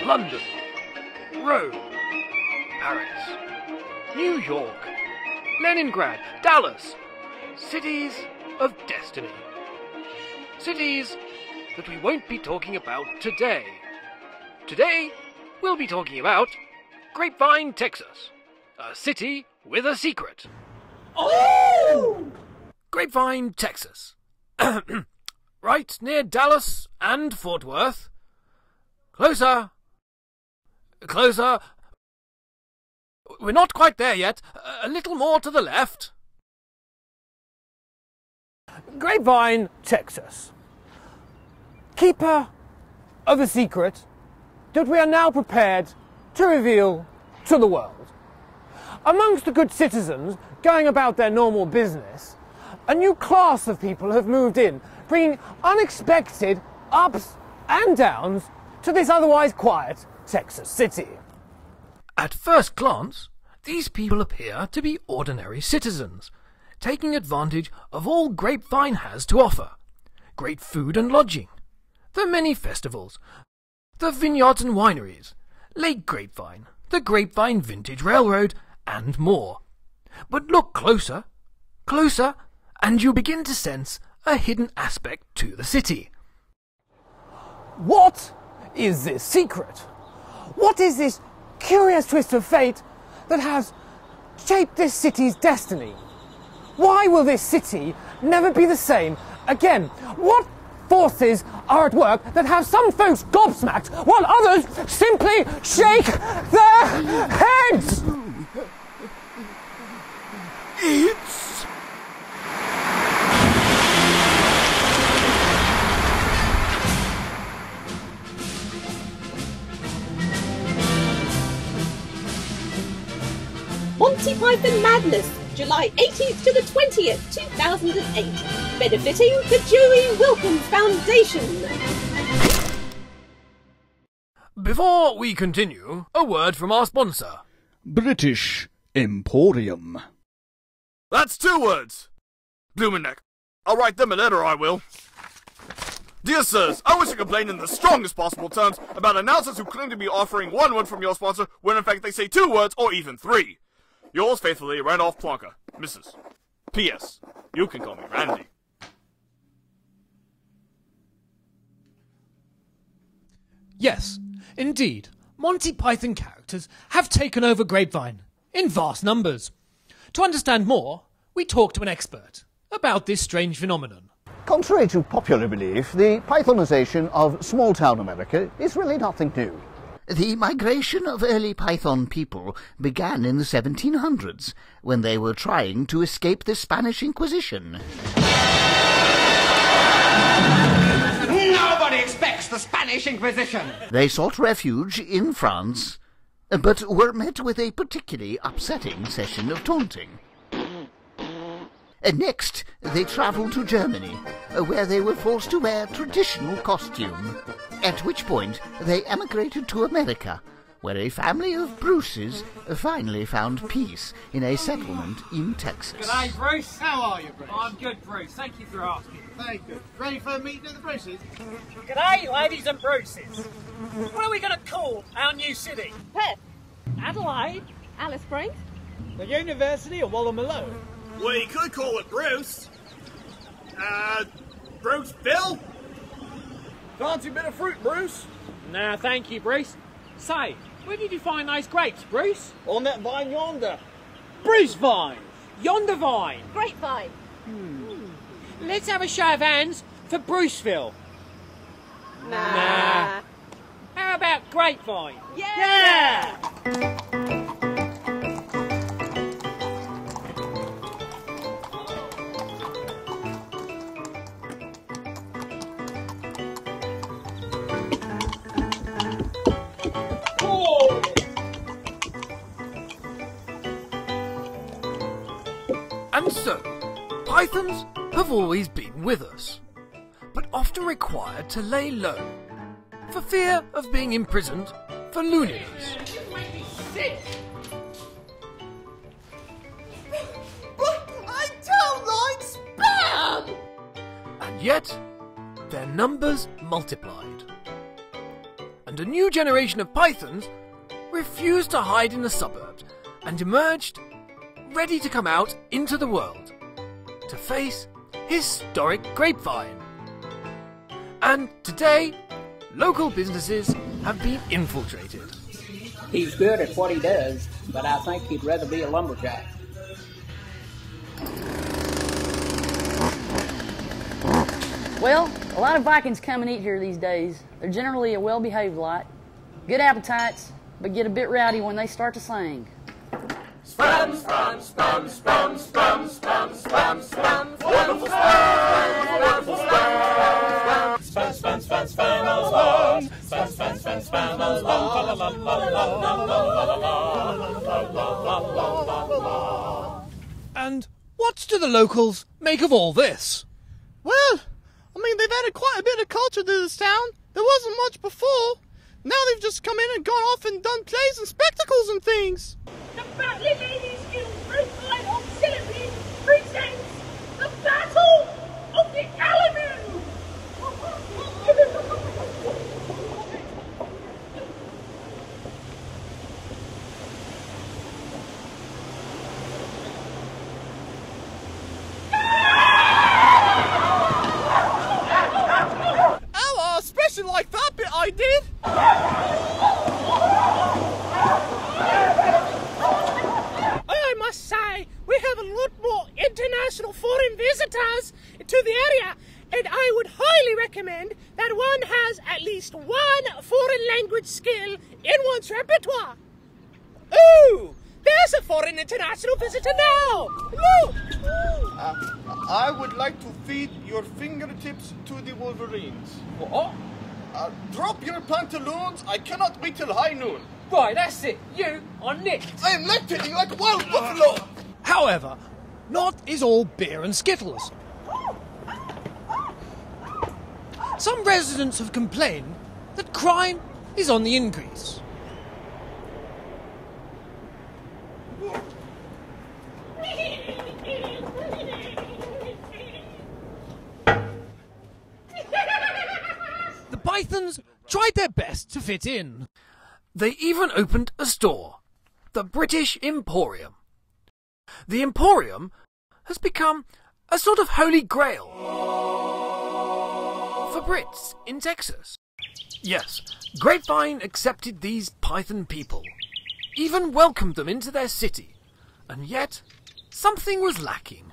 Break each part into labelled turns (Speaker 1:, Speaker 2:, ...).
Speaker 1: London, Rome, Paris, New York, Leningrad, Dallas. Cities of destiny. Cities that we won't be talking about today. Today, we'll be talking about Grapevine, Texas. A city with a secret.
Speaker 2: Oh!
Speaker 1: Grapevine, Texas. Right near Dallas and Fort Worth. Closer. Closer. We're not quite there yet. A little more to the left.
Speaker 2: Grapevine, Texas. Keeper of a secret that we are now prepared to reveal to the world. Amongst the good citizens going about their normal business, a new class of people have moved in, bringing unexpected ups and downs to this otherwise quiet Texas city.
Speaker 1: At first glance, these people appear to be ordinary citizens, taking advantage of all Grapevine has to offer. Great food and lodging, the many festivals, the vineyards and wineries, Lake Grapevine, the Grapevine Vintage Railroad, and more. But look closer, closer, and you begin to sense a hidden aspect to the city.
Speaker 2: What is this secret? What is this curious twist of fate that has shaped this city's destiny? Why will this city never be the same again? What forces are at work that have some folks gobsmacked while others simply shake their heads?
Speaker 1: It's...
Speaker 3: Monty Python Madness, July 18th to the 20th, 2008. Benefiting the Joey Wilkins Foundation.
Speaker 1: Before we continue, a word from our sponsor.
Speaker 4: British Emporium.
Speaker 5: That's 2 words! Bloomin' neck. I'll write them a letter, I will. Dear sirs, I wish to complain in the strongest possible terms about announcers who claim to be offering 1 word from your sponsor when in fact they say 2 words or even 3. Yours faithfully, Randolph Plonker, Mrs. P.S. You can call me Randy.
Speaker 2: Yes, indeed, Monty Python characters have taken over Grapevine in vast numbers. To understand more, we talked to an expert about this strange phenomenon.
Speaker 6: Contrary to popular belief, the Pythonization of small-town America is really nothing new.
Speaker 7: The migration of early Python people began in the 1700s, when they were trying to escape the Spanish Inquisition.
Speaker 8: Nobody expects the Spanish Inquisition!
Speaker 7: They sought refuge in France, but were met with a particularly upsetting session of taunting. Next, they travelled to Germany, where they were forced to wear traditional costume, at which point they emigrated to America, where a family of Bruces finally found peace in a settlement in Texas.
Speaker 9: G'day, Bruce. How are you, Bruce? I'm good, Bruce. Thank you for asking.
Speaker 8: Thank you. Ready for a meeting at the Bruces?
Speaker 9: G'day, ladies and Bruces. What are we going to call our new city?
Speaker 3: Perth.
Speaker 9: Adelaide?
Speaker 3: Alice Springs.
Speaker 9: The University of Wallomalone.
Speaker 5: We could call it Bruce. Bruce Bill?
Speaker 9: Fancy a bit of fruit, Bruce? Nah, thank you, Bruce. Say, where did you find those grapes, Bruce?
Speaker 8: On that vine yonder.
Speaker 9: Bruce Vine. Yonder Vine.
Speaker 3: Grapevine.
Speaker 9: Let's have a show of hands for Bruceville.
Speaker 3: Nah.
Speaker 9: How about Grapevine?
Speaker 3: Yeah!
Speaker 1: And so, pythons have always been with us, but often required to lay low, for fear of being imprisoned for looniness.
Speaker 8: But I don't like spam!
Speaker 1: And yet, their numbers multiplied. and a new generation of pythons refused to hide in the suburbs and emerged, ready to come out into the world to face historic Grapevine. And today, local businesses have been infiltrated.
Speaker 10: He's good at what he does, but I think he'd rather be a lumberjack.
Speaker 11: Well, a lot of Vikings come and eat here these days. They're generally a well-behaved lot. Good appetites, but get a bit rowdy when they start to sing.
Speaker 8: Spam, spam, spam, spam, spam, spam, spam, spam, wonderful spam, wonderful spam, spam, spam, spam, spam, along, spam, spam, spam, spam, along, la la la la la la la.
Speaker 1: And what do the locals make of all this?
Speaker 12: Well, I mean, they've added quite a bit of culture to this town. There wasn't much before. Now they've just come in and gone off and done plays and spectacles and things.
Speaker 8: The Batley Ladies Guild Grapevine Auxiliary presents the Battle of the Alamo!
Speaker 12: Oh, especially like that bit I did.
Speaker 8: I must say, we have a lot more international foreign visitors to the area, and I would highly recommend that one has at least one foreign language skill in one's repertoire. Ooh, there's a foreign international visitor now. Look.
Speaker 12: I would like to feed your fingertips to the Wolverines.
Speaker 9: What?
Speaker 12: Drop your pantaloons. I cannot wait till high noon.
Speaker 9: Right, that's it. You are nicked.
Speaker 12: I am lactating like a wild buffalo.
Speaker 1: However, not is all beer and skittles. Some residents have complained that crime is on the increase. The pythons tried their best to fit in. They even opened a store, the British Emporium. The Emporium has become a sort of holy grail for Brits in Texas. Yes, Grapevine accepted these python people, even welcomed them into their city, and yet something was lacking.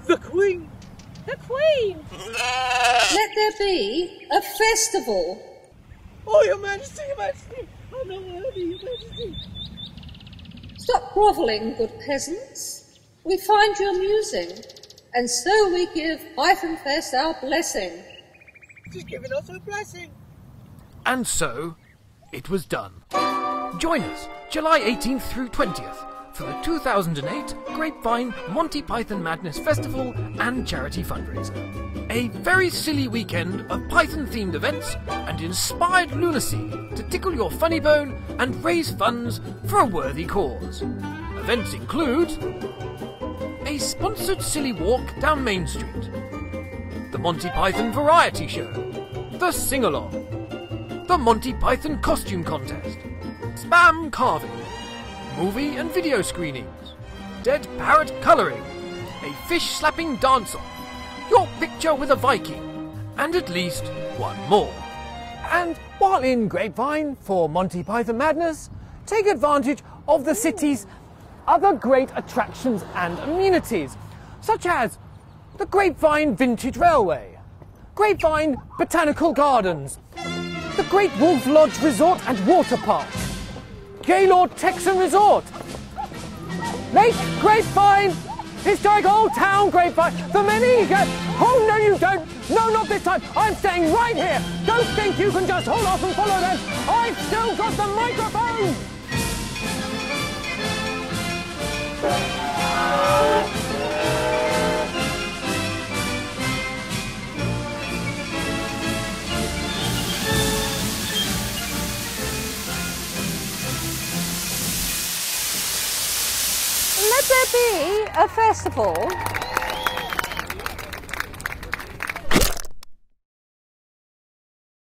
Speaker 8: The Queen! The Queen!
Speaker 3: Let there be a festival.
Speaker 8: Oh, Your Majesty, Your Majesty! Oh, no, Your Majesty!
Speaker 3: Stop grovelling, good peasants. We find you amusing, and so we give Python Fest our blessing.
Speaker 8: She's giving us her blessing.
Speaker 1: And so, it was done. Join us July 18th through 20th for the 2008 Grapevine Monty Python Madness Festival and charity fundraiser. A very silly weekend of Python-themed events and inspired lunacy to tickle your funny bone and raise funds for a worthy cause. Events include a sponsored silly walk down Main Street, the Monty Python Variety Show, the Sing-Along, the Monty Python Costume Contest, Spam Carving, movie and video screenings, dead parrot colouring, a fish-slapping dance-off, your picture with a Viking, and at least one more.
Speaker 2: And while in Grapevine for Monty Python Madness, take advantage of the city's other great attractions and amenities, such as the Grapevine Vintage Railway, Grapevine Botanical Gardens, the Great Wolf Lodge Resort and Water Park, Gaylord Texan Resort, Lake Grapevine, historic Old Town Grapevine, the many... Oh, no, you don't. No, not this time. I'm staying right here. Don't think you can just hold off and follow them. I've still got the microphone.
Speaker 3: Let there be a festival